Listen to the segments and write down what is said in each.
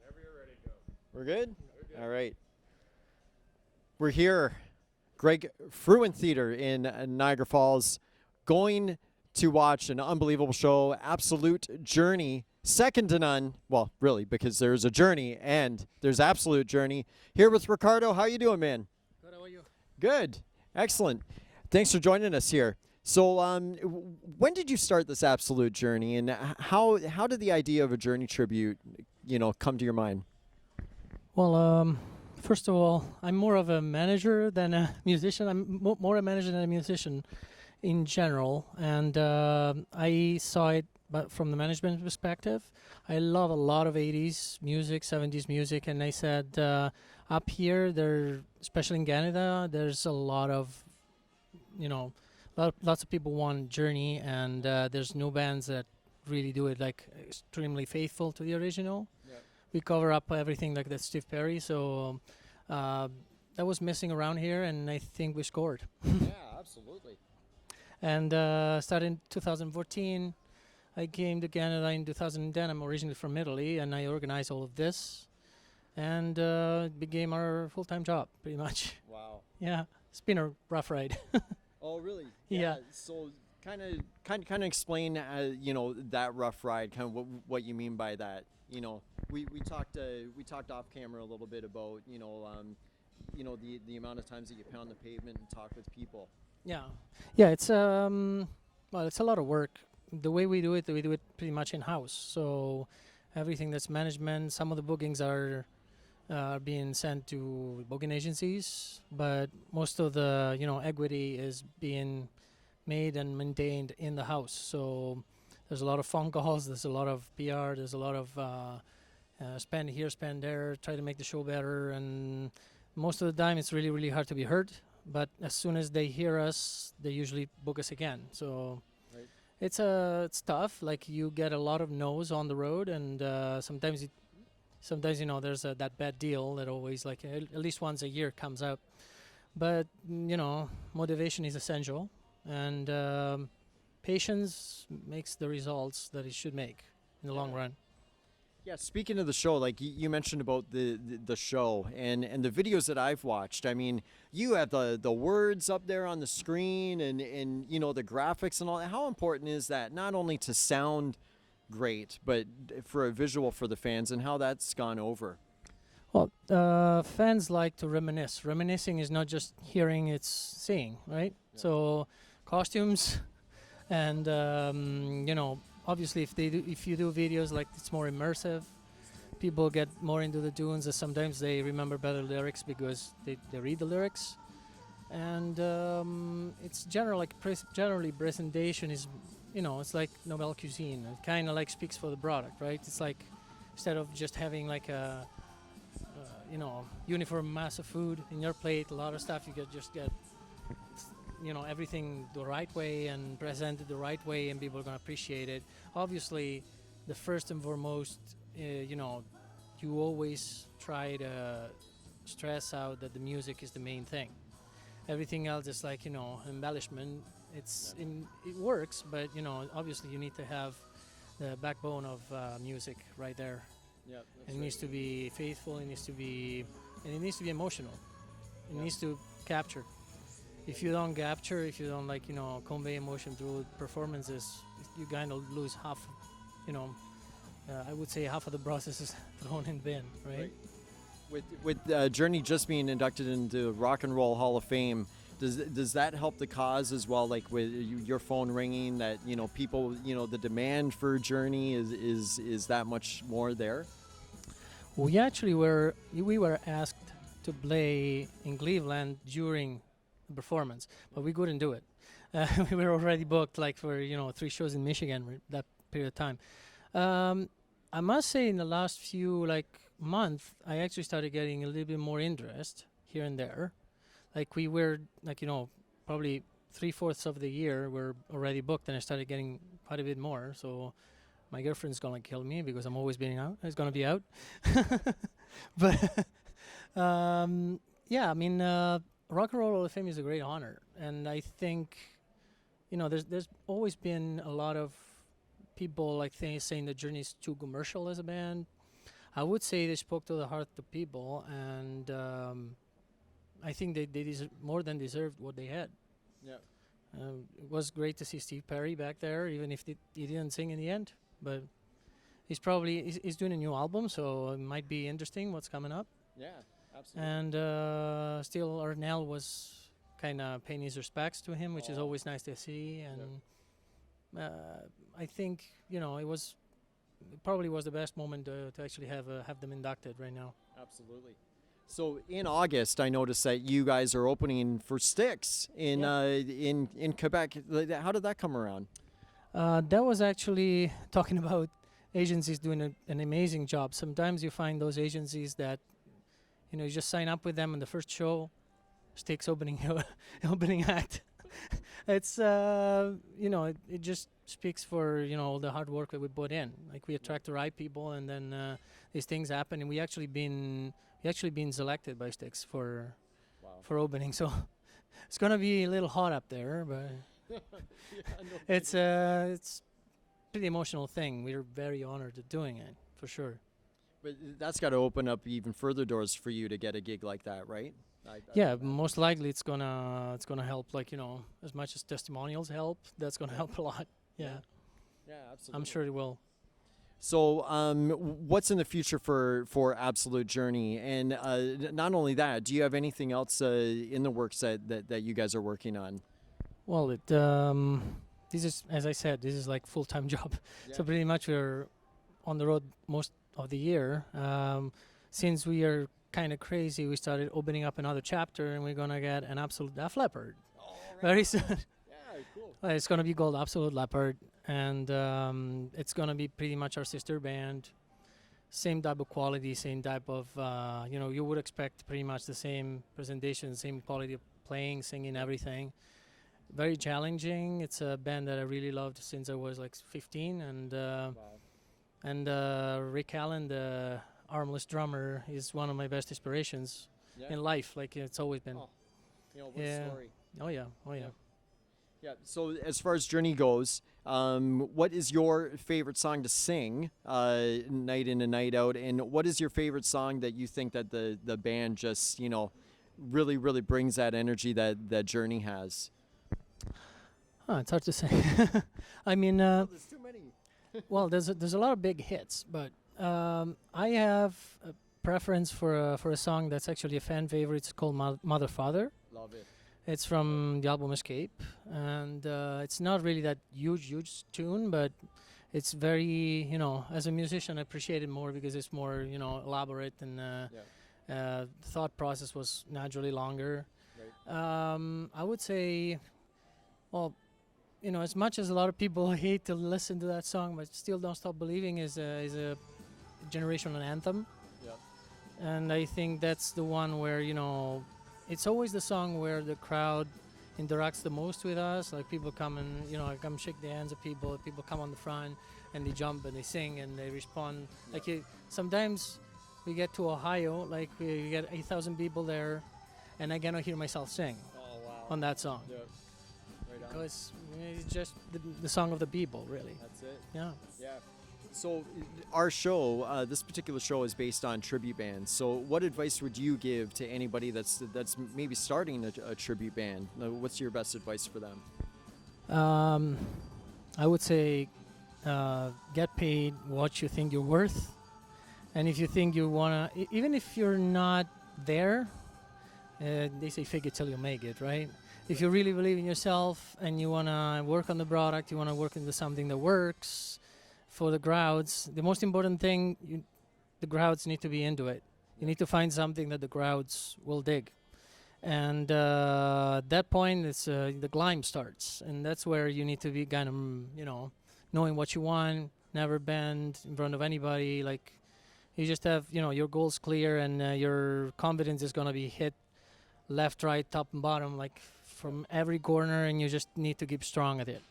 Whenever you're ready, go. We're good? We're good. All right. We're here, Greg Fruin Theater in Niagara Falls, going to watch an unbelievable show, Absolute Journey, second to none. Well, really, because there's a journey and there's Absolute Journey. Here with Ricardo. How you doing, man? Good, how are you? Good. Excellent. Thanks for joining us here. So, when did you start this Absolute Journey, and how did the idea of a journey tribute, come to your mind? Well, first of all, I'm more of a manager than a musician. I'm more a manager than a musician in general, and I saw it but from the management perspective. I love a lot of 80s music, 70s music, and I said up here, especially in Canada, there's a lot of, lots of people want Journey, and there's no bands that really do it like extremely faithful to the original. Yep. We cover up everything like that Steve Perry, so that was missing around here, and I think we scored. Yeah, absolutely. And started in 2014. I came to Canada in 2010. I'm originally from Italy, and I organized all of this, and it became our full-time job, pretty much. Wow. Yeah, it's been a rough ride. Oh, really? Yeah. So, kind of explain, that rough ride. Kind of what you mean by that. We talked off camera a little bit about the amount of times that you pound the pavement and talk with people. Yeah, it's it's a lot of work. The way we do it pretty much in house. So everything that's management. Some of the bookings are being sent to booking agencies, but most of the equity is being made and maintained in the house. So there's a lot of phone calls. There's a lot of PR. There's a lot of spend here, spend there. Try to make the show better. And most of the time, it's really, really hard to be heard. But as soon as they hear us, they usually book us again. So Right. it's tough. Like you get a lot of no's on the road, and sometimes there's that bad deal that always like at least once a year comes up. But motivation is essential, and patience makes the results that it should make in the long run. Yeah, speaking of the show, like you mentioned about the show and the videos that I've watched. I mean, you have the words up there on the screen and the graphics and all that. How important is that? Not only to sound great, but for a visual for the fans, and how that's gone over. Well, fans like to reminisce. Reminiscing is not just hearing; it's seeing, right? Yeah. So, costumes, and obviously, if you do videos, like it's more immersive. People get more into the tunes, and sometimes they remember better lyrics because they read the lyrics. And it's generally presentation is, it's like Nobel cuisine. It kind of like speaks for the product, right? It's like instead of just having like a uniform mass of food in your plate, a lot of stuff you just get everything the right way and presented the right way, and people are going to appreciate it. Obviously, the first and foremost, you always try to stress out that the music is the main thing. Everything else is like embellishment. It works, but obviously you need to have the backbone of music right there. Yeah, It needs to be faithful. It needs to be emotional. It needs to capture. If you don't capture, if you don't convey emotion through performances, you kind of lose half. I would say half of the process is thrown in bin, right? With Journey just being inducted into Rock and Roll Hall of Fame, does that help the cause as well? Like with your phone ringing, that people, the demand for Journey is that much more there? We were asked to play in Cleveland during the performance, but we couldn't do it. We were already booked like for 3 shows in Michigan that period of time. I must say, in the last few month, I actually started getting a little bit more interest here and there. Like we were probably 3/4 of the year we're already booked, and I started getting quite a bit more. So my girlfriend's gonna kill me because I'm always being out. It's gonna be out. But yeah, I mean, Rock and Roll Hall of Fame is a great honor, and I think there's always been a lot of people saying the Journey is too commercial as a band. I would say they spoke to the heart of the people, and I think they more than deserved what they had. Yeah. It was great to see Steve Perry back there, even if he didn't sing in the end. But he's doing a new album, so it might be interesting what's coming up. Yeah, absolutely. And still, Arnell was kind of paying his respects to him, which is always nice to see. And I think it probably was the best moment to actually have them inducted right now. Absolutely. So in August, I noticed that you guys are opening for Styx in Quebec. How did that come around? That was actually talking about agencies doing an amazing job. Sometimes you find those agencies that you just sign up with them, and the first show, Styx opening act. It's it just speaks for all the hard work that we put in. Like, we attract the right people, and then these things happen, and we actually been selected by Styx for opening. So it's gonna be a little hot up there, but it's pretty emotional thing. We're very honored at doing it, for sure. But that's got to open up even further doors for you to get a gig like that, right? Yeah, most likely it's gonna help. Like, as much as testimonials help, that's gonna help a lot. Yeah, absolutely. I'm sure it will. So, what's in the future for Absolute Journey? And not only that, do you have anything else in the works that you guys are working on? Well, this is, as I said, this is like full-time job. Yeah. So pretty much we're on the road most of the year. Since we are kind of crazy, we started opening up another chapter, and we're gonna get an Absolute Def Leppard very soon. Yeah, cool. It's gonna be called Absolute Leopard, and it's gonna be pretty much our sister band. Same type of quality, same type of you would expect pretty much the same presentation, same quality of playing, singing, everything. Very challenging. It's a band that I really loved since I was like 15, and Rick Allen, the armless drummer, is one of my best inspirations in life. Like, it's always been. What a story. Oh yeah. Yeah. So as far as Journey goes, what is your favorite song to sing night in and night out? And what is your favorite song that you think that the band just, really, really brings that energy that Journey has? It's hard to say. I mean, there's too many. well, there's a lot of big hits, but I have a preference for a song that's actually a fan favorite. It's called Mother Father. Love it. It's from the album Escape, and it's not really that huge tune, but it's very, as a musician, I appreciate it more because it's more, elaborate, and the thought process was naturally longer. Right. I would say, well, as much as a lot of people hate to listen to that song, but still Don't Stop Believing is a generational anthem. Yeah. And I think that's the one where, it's always the song where the crowd interacts the most with us. Like, people come and, I come shake the hands of people. People come on the front and they jump and they sing and they respond. Yeah. Like, sometimes we get to Ohio, like we get 8,000 people there, and I cannot hear myself sing on that song. Yeah. Right on. Because it's just the song of the people, really. That's it. Yeah. Yeah. So our show, this particular show, is based on tribute bands. So what advice would you give to anybody that's maybe starting a tribute band? What's your best advice for them? I would say get paid what you think you're worth. And if you think you want to, even if you're not there, they say fake it till you make it, right? If you really believe in yourself and you want to work on the product, you want to work into something that works for the crowds, the most important thing, the crowds need to be into it. You need to find something that the crowds will dig. And at that point, it's the climb starts. And that's where you need to be kind of, knowing what you want, never bend in front of anybody. Like, you just have, your goals clear, and your confidence is going to be hit left, right, top, and bottom, like from every corner, and you just need to keep strong at it.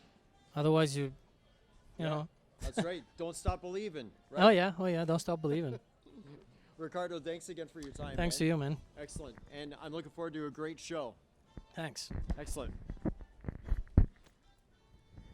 Otherwise, you know. That's right. Don't stop believing. Right? Oh yeah. Don't stop believing. Ricardo, thanks again for your time. Thanks to you, man. Excellent. And I'm looking forward to a great show. Thanks. Excellent.